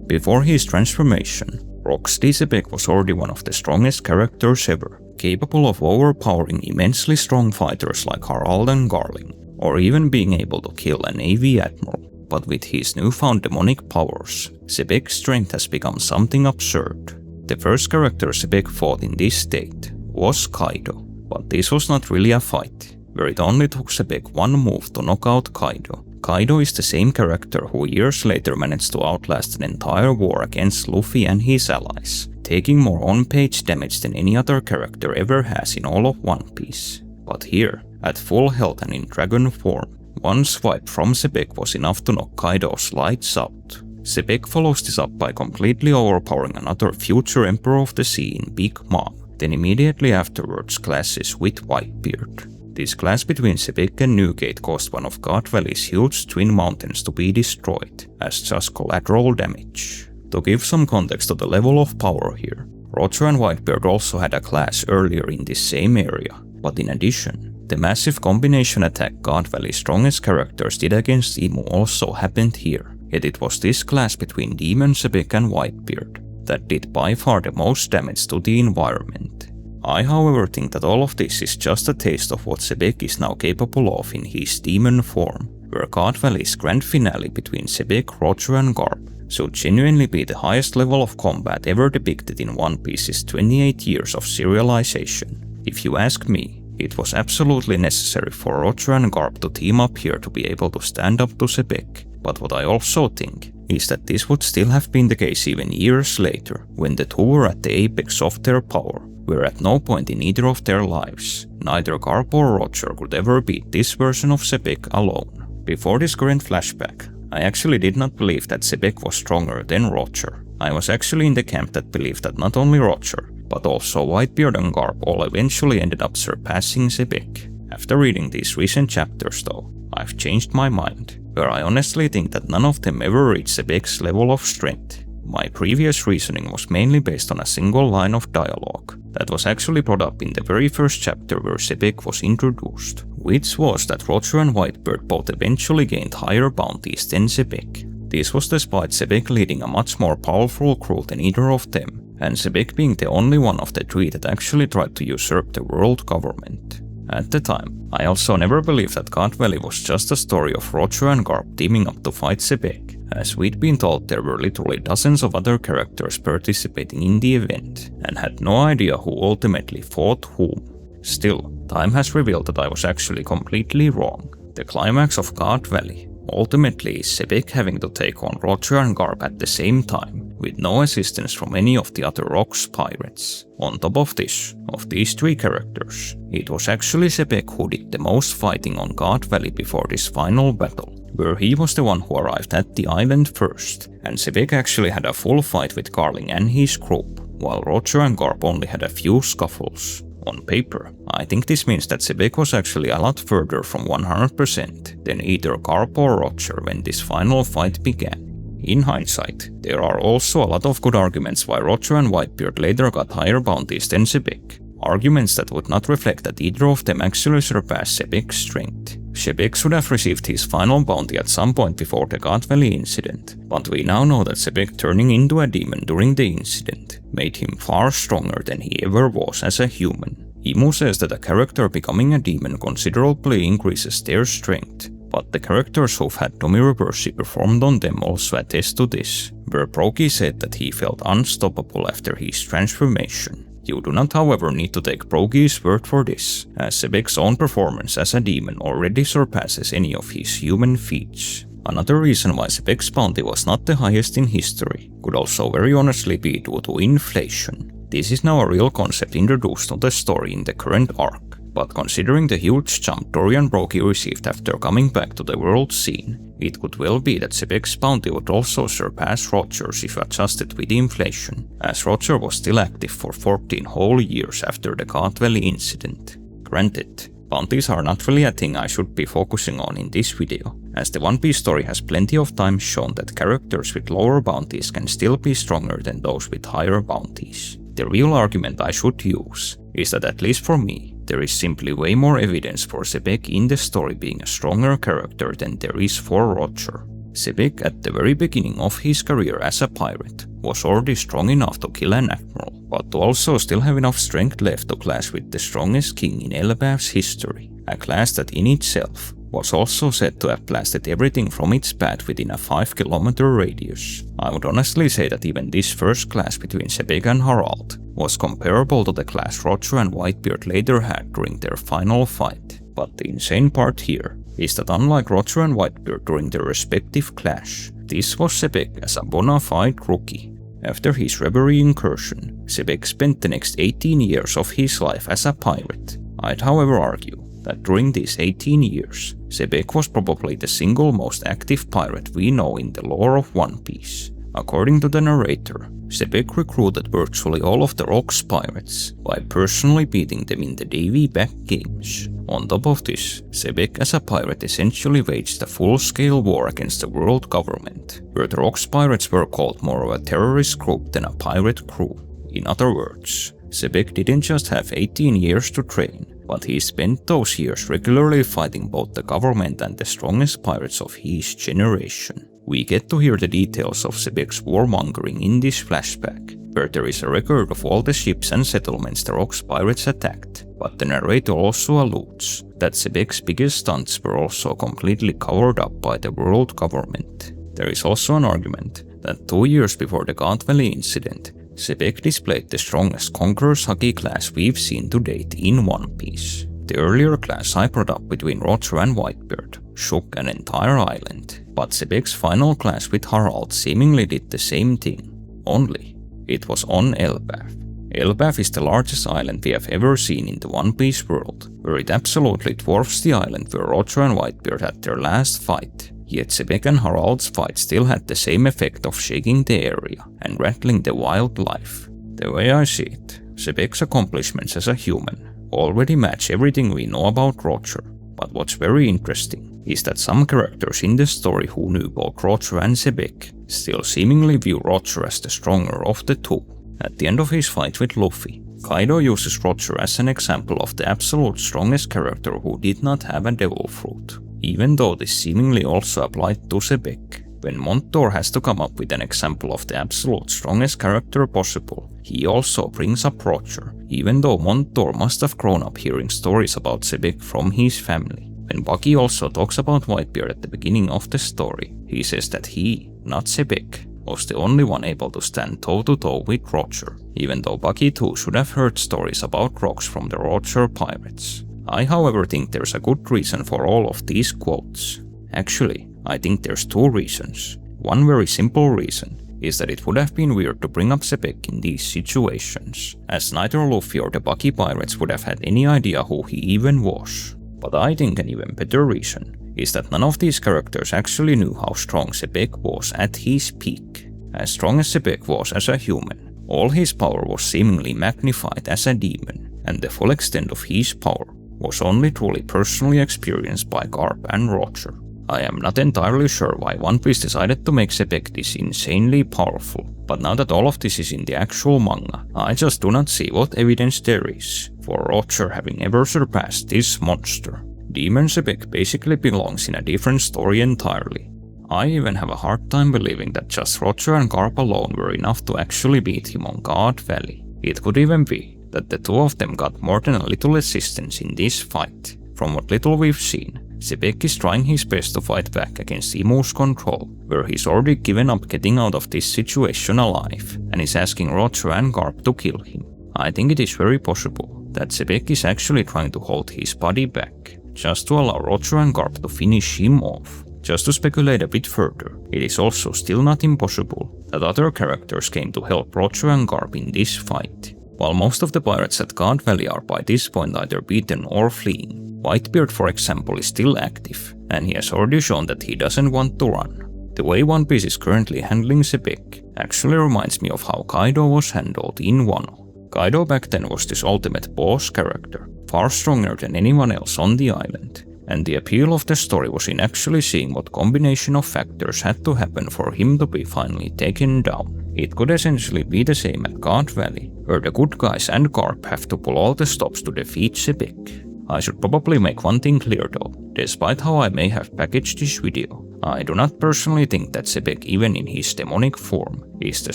Before his transformation, Rocksteady Xebec was already one of the strongest characters ever, capable of overpowering immensely strong fighters like Harald and Garling, or even being able to kill a Navy admiral. But with his newfound demonic powers, Xebec's strength has become something absurd. The first character Xebec fought in this state was Kaido, but this was not really a fight, where it only took Xebec one move to knock out Kaido. Kaido is the same character who years later managed to outlast an entire war against Luffy and his allies, taking more on-page damage than any other character ever has in all of One Piece. But here, at full health and in dragon form, one swipe from Xebec was enough to knock Kaido's lights out. Xebec follows this up by completely overpowering another future Emperor of the Sea in Big Mom, then immediately afterwards clashes with Whitebeard. This clash between Xebec and Newgate caused one of God Valley's huge twin mountains to be destroyed, as just collateral damage. To give some context to the level of power here, Roger and Whitebeard also had a clash earlier in this same area, but in addition, the massive combination attack God Valley's strongest characters did against Imu also happened here, yet it was this clash between Demon Xebec and Whitebeard that did by far the most damage to the environment. I however think that all of this is just a taste of what Xebec is now capable of in his demon form, where God Valley's grand finale between Xebec, Roger and Garp should genuinely be the highest level of combat ever depicted in One Piece's 28 years of serialization. If you ask me, it was absolutely necessary for Roger and Garp to team up here to be able to stand up to Xebec, but what I also think is that this would still have been the case even years later, when the two were at the apex of their power, where at no point in either of their lives, neither Garp or Roger could ever beat this version of Xebec alone. Before this current flashback, I actually did not believe that Xebec was stronger than Roger. I was actually in the camp that believed that not only Roger, but also Whitebeard and Garp all eventually ended up surpassing Xebec. After reading these recent chapters though, I've changed my mind, where I honestly think that none of them ever reached Xebec's level of strength. My previous reasoning was mainly based on a single line of dialogue that was actually brought up in the very first chapter where Xebec was introduced, which was that Roger and Whitebeard both eventually gained higher bounties than Xebec. This was despite Xebec leading a much more powerful crew than either of them, and Xebec being the only one of the three that actually tried to usurp the world government. At the time, I also never believed that God Valley was just a story of Roger and Garp teaming up to fight Xebec, as we'd been told there were literally dozens of other characters participating in the event, and had no idea who ultimately fought whom. Still, time has revealed that I was actually completely wrong. The climax of God Valley ultimately is Xebec having to take on Roger and Garp at the same time, with no assistance from any of the other Rocks pirates. On top of this, of these three characters, it was actually Xebec who did the most fighting on God Valley before this final battle, where he was the one who arrived at the island first, and Xebec actually had a full fight with Garling and his group, while Roger and Garp only had a few scuffles. On paper, I think this means that Xebec was actually a lot further from 100% than either Garp or Roger when this final fight began. In hindsight, there are also a lot of good arguments why Roger and Whitebeard later got higher bounties than Xebec. Arguments that would not reflect that either of them actually surpassed Xebec's strength. Xebec should have received his final bounty at some point before the God Valley incident, but we now know that Xebec turning into a demon during the incident made him far stronger than he ever was as a human. Imu says that a character becoming a demon considerably increases their strength, but the characters who've had Tomireverse performed on them also attest to this, where Brokey said that he felt unstoppable after his transformation. You do not however need to take Brokey's word for this, as Xebec's own performance as a demon already surpasses any of his human feats. Another reason why Xebec's bounty was not the highest in history could also very honestly be due to inflation. This is now a real concept introduced to the story in the current arc, but considering the huge jump Dorian Brokey received after coming back to the world scene, it could well be that Xebec's bounty would also surpass Roger's if adjusted with inflation, as Roger was still active for 14 whole years after the God Valley incident. Granted, bounties are not really a thing I should be focusing on in this video, as the One Piece story has plenty of times shown that characters with lower bounties can still be stronger than those with higher bounties. The real argument I should use is that at least for me, there is simply way more evidence for Xebec in the story being a stronger character than there is for Roger. Xebec at the very beginning of his career as a pirate was already strong enough to kill an admiral, but to also still have enough strength left to clash with the strongest king in Elbaf's history, a clash that in itself was also said to have blasted everything from its path within a 5-kilometer radius. I would honestly say that even this first clash between Xebec and Harald was comparable to the clash Roger and Whitebeard later had during their final fight. But the insane part here is that unlike Roger and Whitebeard during their respective clash, this was Xebec as a bona fide rookie. After his reverie incursion, Xebec spent the next 18 years of his life as a pirate. I'd however argue that during these 18 years, Xebec was probably the single most active pirate we know in the lore of One Piece. According to the narrator, Xebec recruited virtually all of the Rock's pirates by personally beating them in the Davy back games. On top of this, Xebec as a pirate essentially waged a full-scale war against the world government, where the Rock's pirates were called more of a terrorist group than a pirate crew. In other words, Xebec didn't just have 18 years to train, but he spent those years regularly fighting both the government and the strongest pirates of his generation. We get to hear the details of Xebec's warmongering in this flashback, where there is a record of all the ships and settlements the Rock's pirates attacked, but the narrator also alludes that Xebec's biggest stunts were also completely covered up by the world government. There is also an argument that 2 years before the God Valley incident, Xebec displayed the strongest Conqueror's Haki class we've seen to date in One Piece. The earlier class I brought up between Roger and Whitebeard shook an entire island, but Xebec's final clash with Harald seemingly did the same thing, only it was on Elbaf. Elbaf is the largest island we have ever seen in the One Piece world, where it absolutely dwarfs the island where Roger and Whitebeard had their last fight. Yet Xebec and Harald's fight still had the same effect of shaking the area and rattling the wildlife. The way I see it, Xebec's accomplishments as a human already match everything we know about Roger, but what's very interesting is that some characters in the story who knew both Roger and Xebec still seemingly view Roger as the stronger of the two. At the end of his fight with Luffy, Kaido uses Roger as an example of the absolute strongest character who did not have a devil fruit, even though this seemingly also applied to Xebec. When Montour has to come up with an example of the absolute strongest character possible, he also brings up Roger, even though Montour must have grown up hearing stories about Xebec from his family. When Bucky also talks about Whitebeard at the beginning of the story, he says that he, not Xebec, was the only one able to stand toe-to-toe with Roger, even though Bucky too should have heard stories about rocks from the Roger pirates. I however think there's a good reason for all of these quotes. Actually, I think there's 2 reasons. One very simple reason is that it would have been weird to bring up Xebec in these situations, as neither Luffy or the Bucky pirates would have had any idea who he even was. But I think an even better reason is that none of these characters actually knew how strong Xebec was at his peak. As strong as Xebec was as a human, all his power was seemingly magnified as a demon, and the full extent of his power was only truly personally experienced by Garp and Roger. I am not entirely sure why One Piece decided to make Xebec this insanely powerful, but now that all of this is in the actual manga, I just do not see what evidence there is for Roger having ever surpassed this monster. Demon Xebec basically belongs in a different story entirely. I even have a hard time believing that just Roger and Garp alone were enough to actually beat him on God Valley. It could even be that the two of them got more than a little assistance in this fight. From what little we've seen, Xebec is trying his best to fight back against Imu's control, where he's already given up getting out of this situation alive, and is asking Roger and Garp to kill him. I think it is very possible that Xebec is actually trying to hold his body back, just to allow Roger and Garp to finish him off. Just to speculate a bit further, it is also still not impossible that other characters came to help Roger and Garp in this fight. While most of the pirates at God Valley are by this point either beaten or fleeing, Whitebeard for example is still active, and he has already shown that he doesn't want to run. The way One Piece is currently handling Xebec actually reminds me of how Kaido was handled in Wano. Kaido back then was this ultimate boss character, far stronger than anyone else on the island, and the appeal of the story was in actually seeing what combination of factors had to happen for him to be finally taken down. It could essentially be the same at God Valley, where the good guys and Garp have to pull all the stops to defeat Xebec. I should probably make one thing clear though. Despite how I may have packaged this video, I do not personally think that Xebec, even in his demonic form, is the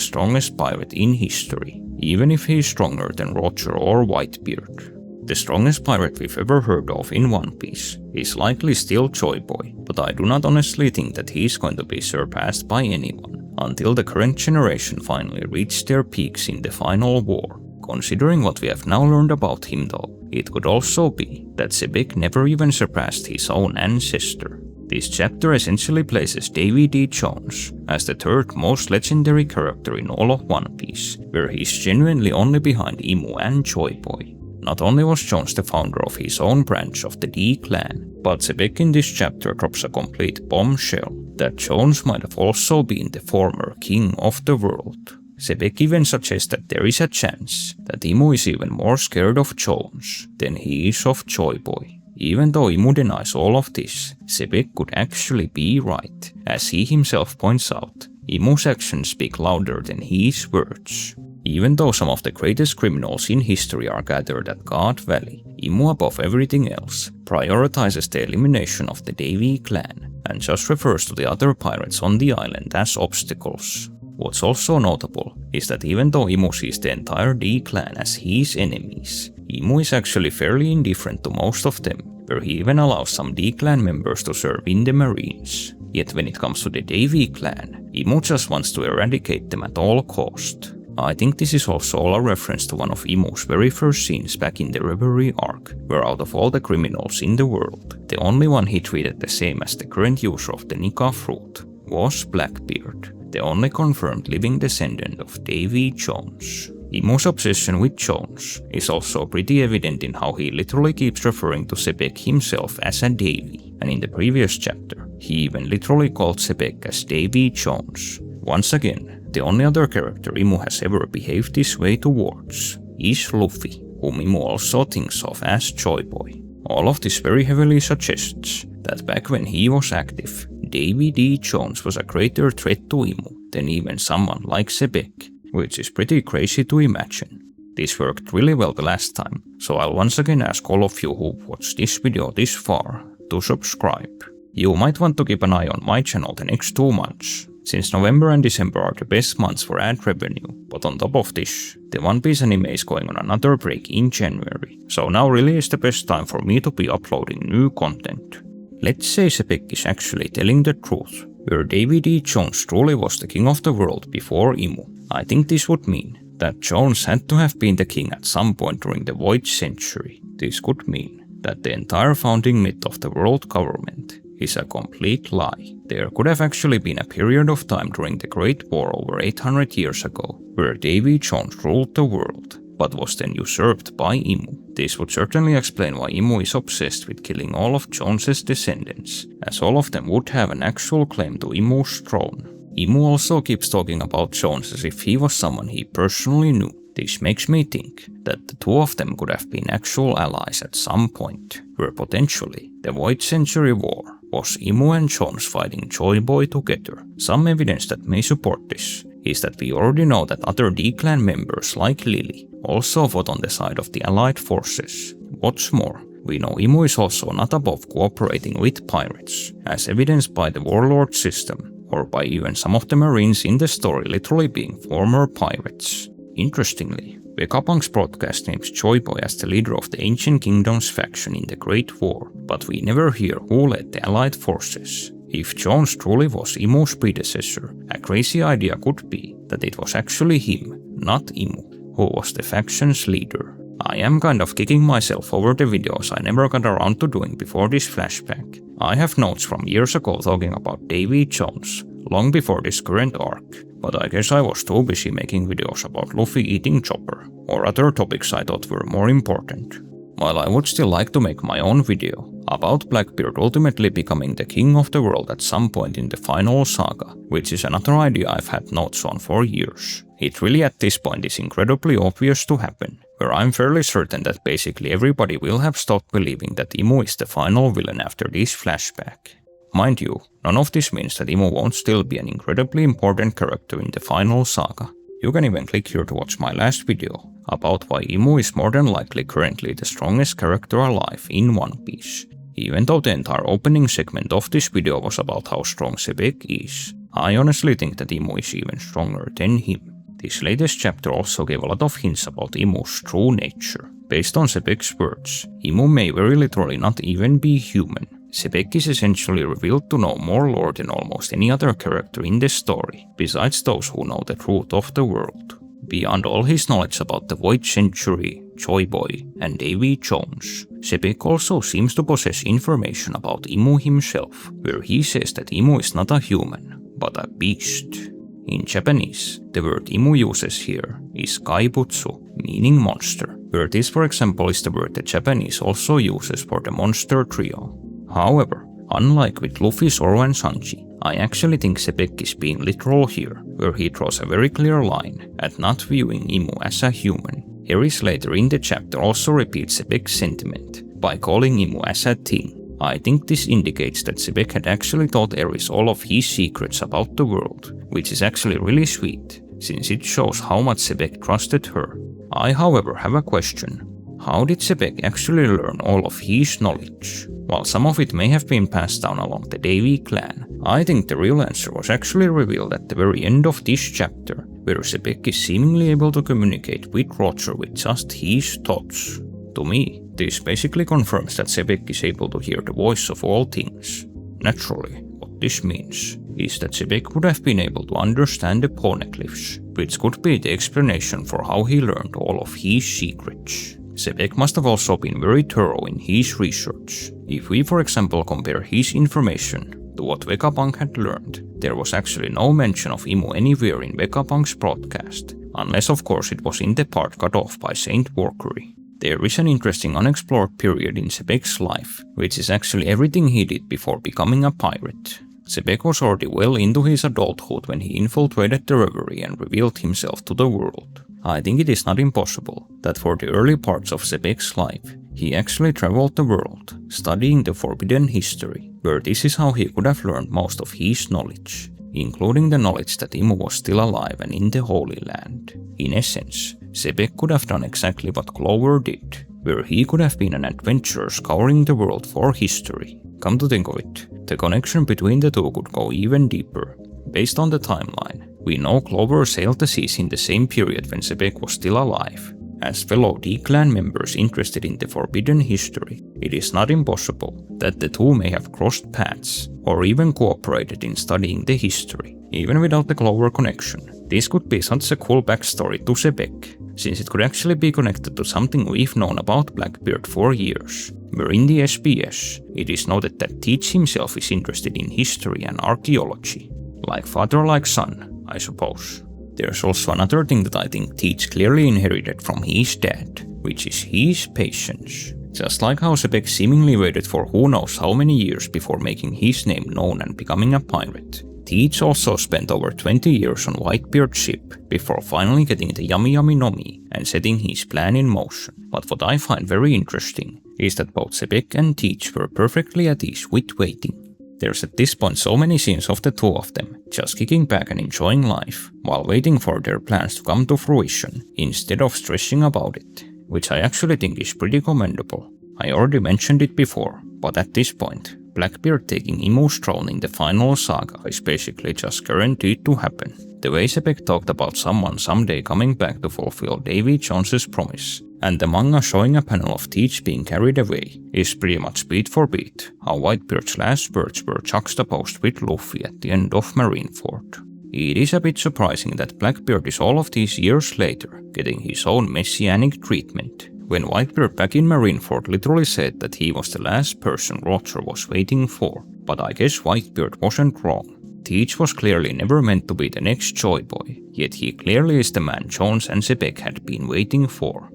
strongest pirate in history, even if he is stronger than Roger or Whitebeard. The strongest pirate we've ever heard of in One Piece is likely still Joy Boy, but I do not honestly think that he is going to be surpassed by anyone until the current generation finally reached their peaks in the final war. Considering what we have now learned about him though, it could also be that Xebec never even surpassed his own ancestor. This chapter essentially places Davy Jones as the third most legendary character in all of One Piece, where he's genuinely only behind Imu and Joy Boy. Not only was Jones the founder of his own branch of the D clan, but Xebec in this chapter drops a complete bombshell that Jones might have also been the former king of the world. Xebec even suggests that there is a chance that Imu is even more scared of Jones than he is of Joy Boy. Even though Imu denies all of this, Xebec could actually be right. As he himself points out, Imu's actions speak louder than his words. Even though some of the greatest criminals in history are gathered at God Valley, Imu above everything else prioritizes the elimination of the Davy clan and just refers to the other pirates on the island as obstacles. What's also notable is that even though Imu sees the entire D clan as his enemies, Imu is actually fairly indifferent to most of them, where he even allows some D clan members to serve in the Marines. Yet when it comes to the Davy clan, Imu just wants to eradicate them at all cost. I think this is also all a reference to one of Imu's very first scenes back in the Reverie arc, where out of all the criminals in the world, the only one he treated the same as the current user of the Nika fruit was Blackbeard, the only confirmed living descendant of Davy Jones. Imu's obsession with Jones is also pretty evident in how he literally keeps referring to Xebec himself as a Davy, and in the previous chapter, he even literally called Xebec as Davy Jones. Once again, the only other character Imu has ever behaved this way towards is Luffy, whom Imu also thinks of as Joy Boy. All of this very heavily suggests that back when he was active, Davy Jones was a greater threat to Imu than even someone like Xebec, which is pretty crazy to imagine. This worked really well the last time, so I'll once again ask all of you who watched this video this far to subscribe. You might want to keep an eye on my channel the next 2 months, since November and December are the best months for ad revenue, but on top of this, the One Piece anime is going on another break in January, so now really is the best time for me to be uploading new content. Let's say Xebec is actually telling the truth, where Davy Jones truly was the king of the world before Imu. I think this would mean that Jones had to have been the king at some point during the Void Century. This could mean that the entire founding myth of the world government is a complete lie. There could have actually been a period of time during the Great War over 800 years ago, where Davy Jones ruled the world, but was then usurped by Imu. This would certainly explain why Imu is obsessed with killing all of Jones's descendants, as all of them would have an actual claim to Imu's throne. Imu also keeps talking about Jones as if he was someone he personally knew. This makes me think that the two of them could have been actual allies at some point, where potentially the Void Century War was Imu and Jones fighting Joy Boy together. Some evidence that may support this is that we already know that other D-clan members like Lily also fought on the side of the allied forces. What's more, we know Imu is also not above cooperating with pirates, as evidenced by the warlord system, or by even some of the marines in the story literally being former pirates. Interestingly, Vegapunk's broadcast names Joy Boy as the leader of the Ancient Kingdoms faction in the Great War, but we never hear who led the allied forces. If Jones truly was Imu's predecessor, a crazy idea could be that it was actually him, not Imu, who was the faction's leader. I am kind of kicking myself over the videos I never got around to doing before this flashback. I have notes from years ago talking about Davy Jones, long before this current arc, but I guess I was too busy making videos about Luffy eating Chopper, or other topics I thought were more important. While I would still like to make my own video about Blackbeard ultimately becoming the king of the world at some point in the Final Saga, which is another idea I've had notes on for years. It really at this point is incredibly obvious to happen, where I'm fairly certain that basically everybody will have stopped believing that Imu is the final villain after this flashback. Mind you, none of this means that Imu won't still be an incredibly important character in the Final Saga. You can even click here to watch my last video about why Imu is more than likely currently the strongest character alive in One Piece. Even though the entire opening segment of this video was about how strong Xebec is, I honestly think that Imu is even stronger than him. This latest chapter also gave a lot of hints about Imu's true nature. Based on Xebec's words, Imu may very literally not even be human. Xebec is essentially revealed to know more lore than almost any other character in the story, besides those who know the truth of the world. Beyond all his knowledge about the Void Century, Joy Boy, and Davy Jones, Xebec also seems to possess information about Imu himself, where he says that Imu is not a human, but a beast. In Japanese, the word Imu uses here is kaibutsu, meaning monster, where this for example is the word the Japanese also uses for the monster trio. However, unlike with Luffy, Zoro and Sanji, I actually think Xebec is being literal here, where he draws a very clear line at not viewing Imu as a human. Eris later in the chapter also repeats Xebec's sentiment by calling Imu as a thing. I think this indicates that Xebec had actually told Eris all of his secrets about the world, which is actually really sweet, since it shows how much Xebec trusted her. I however have a question. How did Xebec actually learn all of his knowledge? While some of it may have been passed down along the Davy clan, I think the real answer was actually revealed at the very end of this chapter, where Xebec is seemingly able to communicate with Roger with just his thoughts. To me, this basically confirms that Xebec is able to hear the voice of all things. Naturally, what this means is that Xebec would have been able to understand the poneglyphs, which could be the explanation for how he learned all of his secrets. Xebec must have also been very thorough in his research. If we for example compare his information to what Vegapunk had learned, there was actually no mention of Imu anywhere in Vegapunk's broadcast, unless of course it was in the part cut off by Saint Valkyrie. There is an interesting unexplored period in Xebec's life, which is actually everything he did before becoming a pirate. Xebec was already well into his adulthood when he infiltrated the Reverie and revealed himself to the world. I think it is not impossible that for the early parts of Xebec's life, he actually traveled the world, studying the forbidden history, where this is how he could have learned most of his knowledge, including the knowledge that Imu was still alive and in the Holy Land. In essence, Xebec could have done exactly what Clover did, where he could have been an adventurer scouring the world for history. Come to think of it, the connection between the two could go even deeper. Based on the timeline, we know Clover sailed the seas in the same period when Xebec was still alive. As fellow D-clan members interested in the forbidden history, it is not impossible that the two may have crossed paths, or even cooperated in studying the history. Even without the Clover connection, this could be such a cool backstory to Xebec, since it could actually be connected to something we've known about Blackbeard for years, where in the SBS, it is noted that Teach himself is interested in history and archaeology. Like father like son, I suppose. There's also another thing that I think Teach clearly inherited from his dad, which is his patience. Just like how Xebec seemingly waited for who knows how many years before making his name known and becoming a pirate, Teach also spent over 20 years on Whitebeard's ship before finally getting the Yami Yami no Mi and setting his plan in motion. But what I find very interesting is that both Xebec and Teach were perfectly at ease with waiting. There's at this point so many scenes of the two of them just kicking back and enjoying life while waiting for their plans to come to fruition instead of stressing about it, which I actually think is pretty commendable. I already mentioned it before, but at this point, Blackbeard taking Imu's throne in the Final Saga is basically just guaranteed to happen. The way Xebec talked about someone someday coming back to fulfill Davy Jones's promise, and the manga showing a panel of Teach being carried away, is pretty much beat for beat how Whitebeard's last words were juxtaposed with Luffy at the end of Marineford. It is a bit surprising that Blackbeard is all of these years later getting his own messianic treatment, when Whitebeard back in Marineford literally said that he was the last person Roger was waiting for. But I guess Whitebeard wasn't wrong. Teach was clearly never meant to be the next Joy Boy, yet he clearly is the man Jones and Xebec had been waiting for.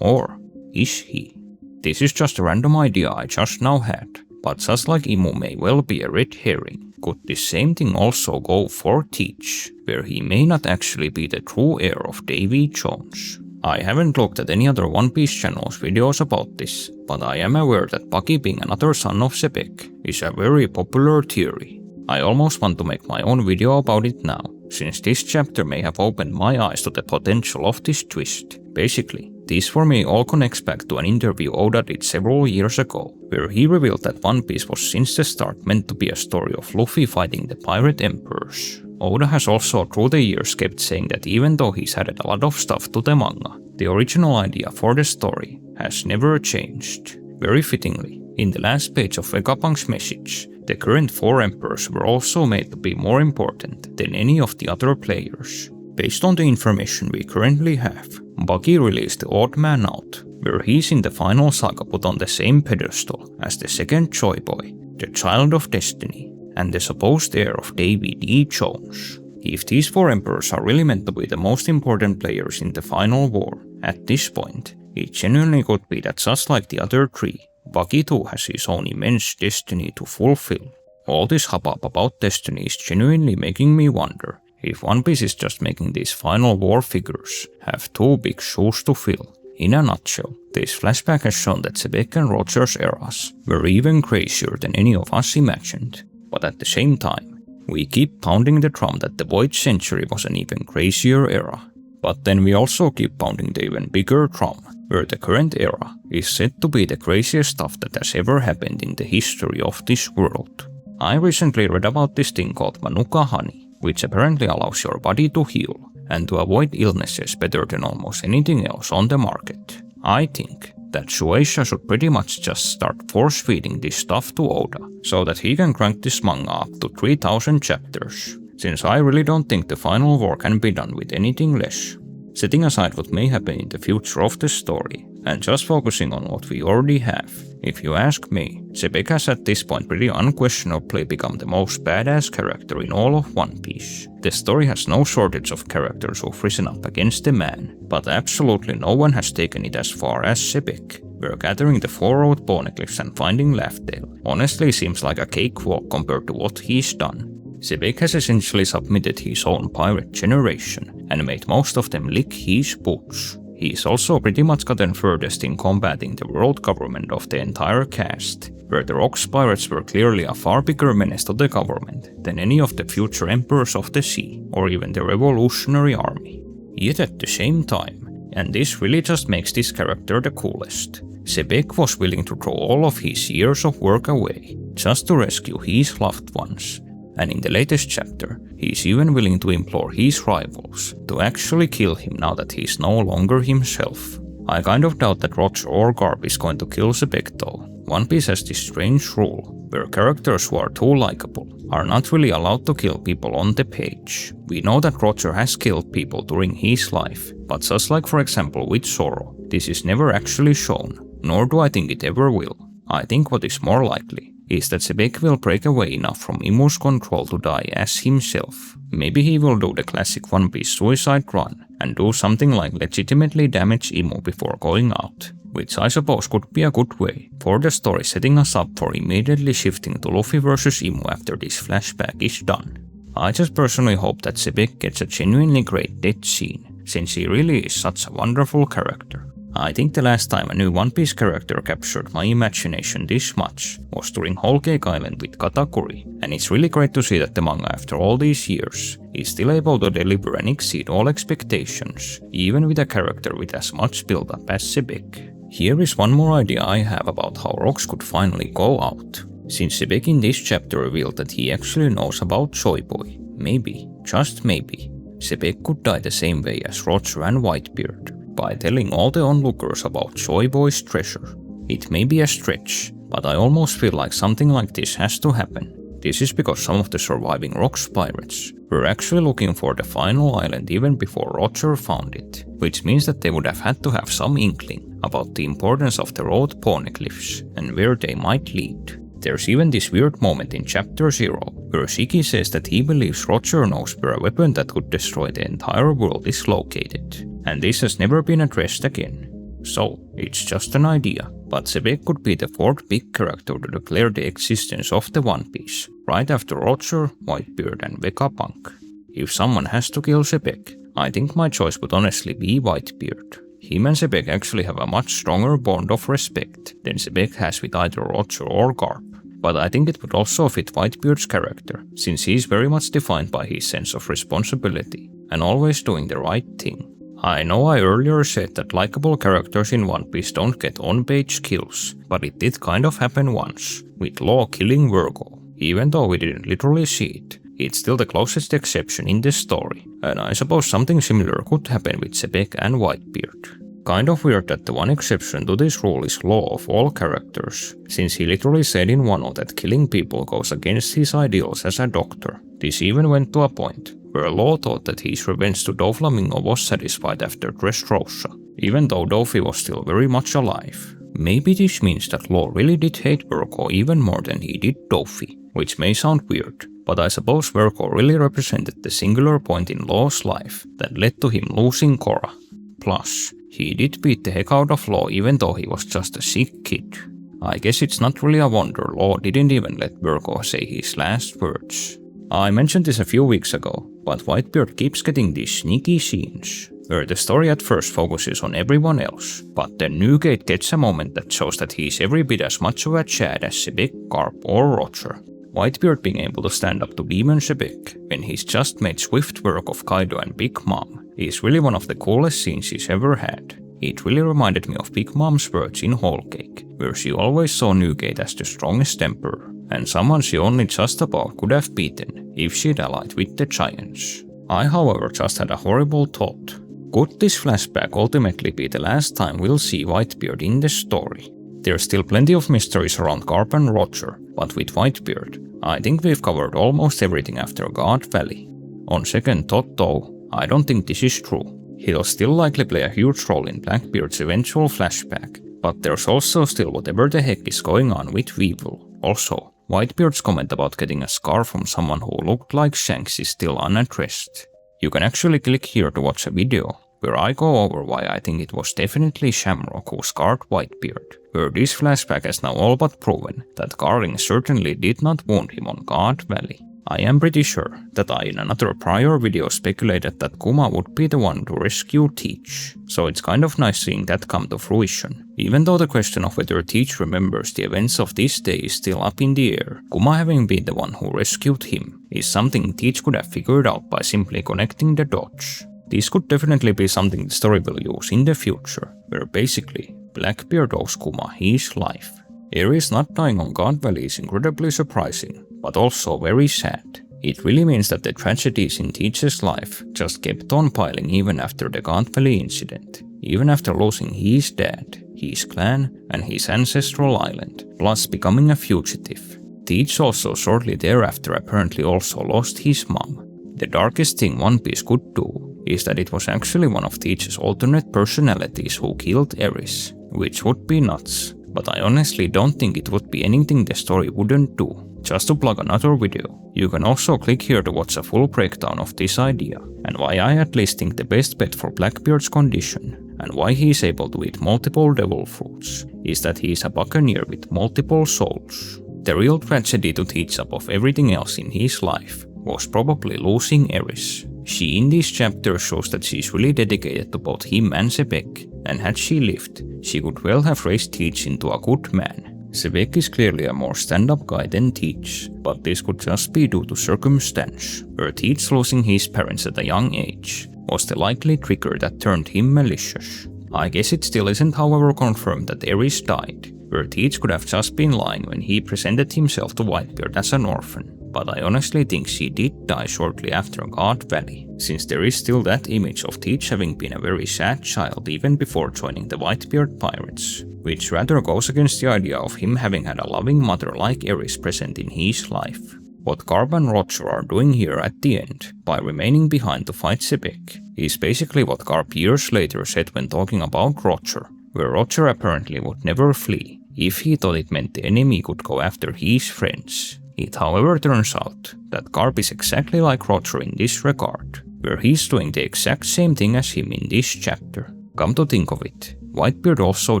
Or is he? This is just a random idea I just now had, but just like Imu may well be a red herring, could this same thing also go for Teach, where he may not actually be the true heir of Davy Jones? I haven't looked at any other One Piece channel's videos about this, but I am aware that Buggy being another son of Xebec is a very popular theory. I almost want to make my own video about it now, since this chapter may have opened my eyes to the potential of this twist. Basically, This for me all connects back to an interview Oda did several years ago, where he revealed that One Piece was since the start meant to be a story of Luffy fighting the pirate emperors. Oda has also through the years kept saying that even though he's added a lot of stuff to the manga, the original idea for the story has never changed. Very fittingly, in the last page of Vegapunk's message, the current 4 emperors were also made to be more important than any of the other players. Based on the information we currently have, Buggy released the Odd Man Out, where he's in the Final Saga put on the same pedestal as the second Joy Boy, the Child of Destiny, and the supposed heir of Davy Jones. If these 4 emperors are really meant to be the most important players in the final war, at this point, it genuinely could be that just like the other 3, Buggy too has his own immense destiny to fulfill. All this hubbub about destiny is genuinely making me wonder if One Piece is just making these final war figures have 2 big shoes to fill. In a nutshell, this flashback has shown that Xebec and Roger's eras were even crazier than any of us imagined. But at the same time, we keep pounding the drum that the Void Century was an even crazier era. But then we also keep pounding the even bigger drum, where the current era is said to be the craziest stuff that has ever happened in the history of this world. I recently read about this thing called Manuka honey, which apparently allows your body to heal and to avoid illnesses better than almost anything else on the market. I think that Shueisha should pretty much just start force-feeding this stuff to Oda, so that he can crank this manga up to 3000 chapters, since I really don't think the final war can be done with anything less. Setting aside what may happen in the future of the story, and just focusing on what we already have, if you ask me, Xebec has at this point pretty unquestionably become the most badass character in all of One Piece. The story has no shortage of characters who've risen up against the man, but absolutely no one has taken it as far as Xebec, where gathering the 4 road poneglyphs and finding Laughdale honestly seems like a cakewalk compared to what he's done. Xebec has essentially submitted his own pirate generation and made most of them lick his boots. He's also pretty much gotten furthest in combating the world government of the entire cast, where the Rocks pirates were clearly a far bigger menace to the government than any of the future emperors of the sea or even the revolutionary army. Yet at the same time, and this really just makes this character the coolest, Xebec was willing to throw all of his years of work away just to rescue his loved ones. And in the latest chapter, he's even willing to implore his rivals to actually kill him now that he's no longer himself. I kind of doubt that Roger or Garp is going to kill Xebec though. One Piece has this strange rule, where characters who are too likable are not really allowed to kill people on the page. We know that Roger has killed people during his life, but just like for example with Zoro, this is never actually shown, nor do I think it ever will. I think what is more likely is that Xebec will break away enough from Imu's control to die as himself. Maybe he will do the classic One Piece suicide run and do something like legitimately damage Imu before going out, which I suppose could be a good way for the story setting us up for immediately shifting to Luffy vs Imu after this flashback is done. I just personally hope that Xebec gets a genuinely great death scene, since he really is such a wonderful character. I think the last time a new One Piece character captured my imagination this much was during Whole Cake Island with Katakuri, and it's really great to see that the manga after all these years is still able to deliver and exceed all expectations, even with a character with as much build-up as Xebec. Here is one more idea I have about how Rocks could finally go out. Since Xebec in this chapter revealed that he actually knows about Joy Boy, maybe, just maybe, Xebec could die the same way as Roger and Whitebeard, by telling all the onlookers about Joy Boy's treasure. It may be a stretch, but I almost feel like something like this has to happen. This is because some of the surviving Rocks pirates were actually looking for the final island even before Roger found it, which means that they would have had to have some inkling about the importance of the road poneglyphs and where they might lead. There's even this weird moment in Chapter 0 where Shiki says that he believes Roger knows where a weapon that could destroy the entire world is located, and this has never been addressed again. So, it's just an idea, but Xebec could be the 4th big character to declare the existence of the One Piece, right after Roger, Whitebeard and Vegapunk. If someone has to kill Xebec, I think my choice would honestly be Whitebeard. Him and Xebec actually have a much stronger bond of respect than Xebec has with either Roger or Garp. But I think it would also fit Whitebeard's character, since he is very much defined by his sense of responsibility and always doing the right thing. I know I earlier said that likable characters in One Piece don't get on-page kills, but it did kind of happen once, with Law killing Virgo. Even though we didn't literally see it, it's still the closest exception in this story, and I suppose something similar could happen with Xebec and Whitebeard. Kind of weird that the one exception to this rule is Law of all characters, since he literally said in Wano that killing people goes against his ideals as a doctor. This even went to a point where Law thought that his revenge to Doflamingo was satisfied after Dressrosa, even though Dofi was still very much alive. Maybe this means that Law really did hate Virgo even more than he did Dofi, which may sound weird, but I suppose Virgo really represented the singular point in Law's life that led to him losing Korra. Plus, he did beat the heck out of Law even though he was just a sick kid. I guess it's not really a wonder Law didn't even let Virgo say his last words. I mentioned this a few weeks ago, but Whitebeard keeps getting these sneaky scenes, where the story at first focuses on everyone else, but then Newgate gets a moment that shows that he's every bit as much of a Chad as Xebec, Garp or Roger. Whitebeard being able to stand up to Demon Xebec when he's just made swift work of Kaido and Big Mom is really one of the coolest scenes he's ever had. It really reminded me of Big Mom's words in Whole Cake, where she always saw Newgate as the strongest emperor, and someone she only just about could have beaten if she'd allied with the Giants. I however just had a horrible thought. Could this flashback ultimately be the last time we'll see Whitebeard in the story? There's still plenty of mysteries around Garp and Roger, but with Whitebeard, I think we've covered almost everything after God Valley. On second thought though, I don't think this is true. He'll still likely play a huge role in Blackbeard's eventual flashback, but there's also still whatever the heck is going on with Weevil. Also, Whitebeard's comment about getting a scar from someone who looked like Shanks is still unaddressed. You can actually click here to watch a video, where I go over why I think it was definitely Shamrock who scarred Whitebeard, where this flashback has now all but proven that Garling certainly did not wound him on God Valley. I am pretty sure that I in another prior video speculated that Kuma would be the one to rescue Teach, so it's kind of nice seeing that come to fruition. Even though the question of whether Teach remembers the events of this day is still up in the air, Kuma having been the one who rescued him is something Teach could have figured out by simply connecting the dots. This could definitely be something the story will use in the future, where basically Blackbeard owes Kuma his life. Eris not dying on God Valley is incredibly surprising, but also very sad. It really means that the tragedies in Teach's life just kept on piling even after the God Valley incident, even after losing his dad, his clan, and his ancestral island, plus becoming a fugitive. Teach also shortly thereafter apparently also lost his mom. The darkest thing One Piece could do is that it was actually one of Teach's alternate personalities who killed Eris, which would be nuts, but I honestly don't think it would be anything the story wouldn't do. Just to plug another video, you can also click here to watch a full breakdown of this idea, and why I at least think the best bet for Blackbeard's condition, and why he is able to eat multiple devil fruits, is that he is a buccaneer with multiple souls. The real tragedy to Teach up of everything else in his life was probably losing Eris. She in this chapter shows that she's really dedicated to both him and Xebec, and had she lived, she could well have raised Teach into a good man. Xebec is clearly a more stand-up guy than Teach, but this could just be due to circumstance, where Teach losing his parents at a young age was the likely trigger that turned him malicious. I guess it still isn't however confirmed that Eris died, where Teach could have just been lying when he presented himself to Whitebeard as an orphan, but I honestly think she did die shortly after God Valley, since there is still that image of Teach having been a very sad child even before joining the Whitebeard pirates, which rather goes against the idea of him having had a loving mother like Eris present in his life. What Garp and Roger are doing here at the end, by remaining behind to fight Xebec, is basically what Garp years later said when talking about Roger, where Roger apparently would never flee if he thought it meant the enemy could go after his friends. It however turns out that Garp is exactly like Roger in this regard, where he's doing the exact same thing as him in this chapter. Come to think of it, Whitebeard also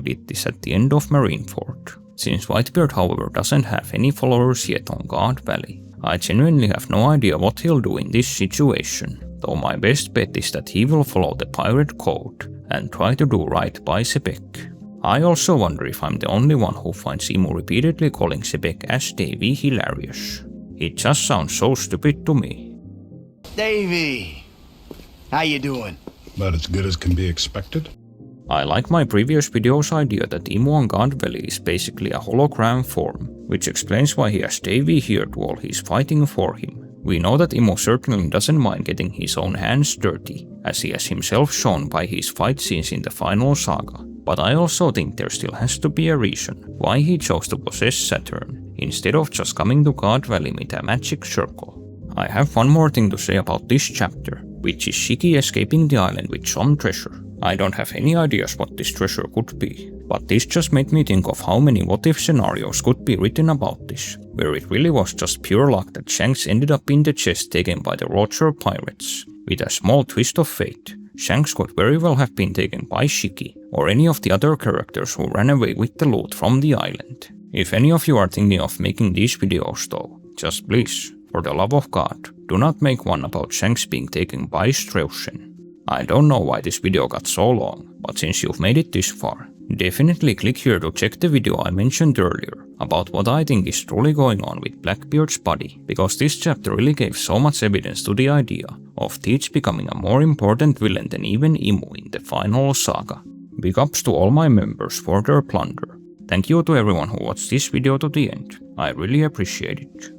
did this at the end of Marineford. Since Whitebeard however doesn't have any followers yet on God Valley, I genuinely have no idea what he'll do in this situation, though my best bet is that he will follow the pirate code and try to do right by Xebec. I also wonder if I'm the only one who finds Imu repeatedly calling Xebec as Davy hilarious. It just sounds so stupid to me. Davy! How you doing? About as good as can be expected. I like my previous video's idea that Imo on God Valley is basically a hologram form, which explains why he has Davy here while he's fighting for him. We know that Imo certainly doesn't mind getting his own hands dirty, as he has himself shown by his fight scenes in the Final Saga. But I also think there still has to be a reason why he chose to possess Saturn, instead of just coming to God Valley with a magic circle. I have one more thing to say about this chapter, which is Shiki escaping the island with some treasure. I don't have any ideas what this treasure could be, but this just made me think of how many what-if scenarios could be written about this, where it really was just pure luck that Shanks ended up in the chest taken by the Roger pirates. With a small twist of fate, Shanks could very well have been taken by Shiki, or any of the other characters who ran away with the loot from the island. If any of you are thinking of making these videos though, just please, for the love of God, do not make one about Shanks being taken by Strauchen. I don't know why this video got so long, but since you've made it this far, definitely click here to check the video I mentioned earlier about what I think is truly going on with Blackbeard's body, because this chapter really gave so much evidence to the idea of Teach becoming a more important villain than even Imo in the Final Saga. Big ups to all my members for their plunder. Thank you to everyone who watched this video to the end, I really appreciate it.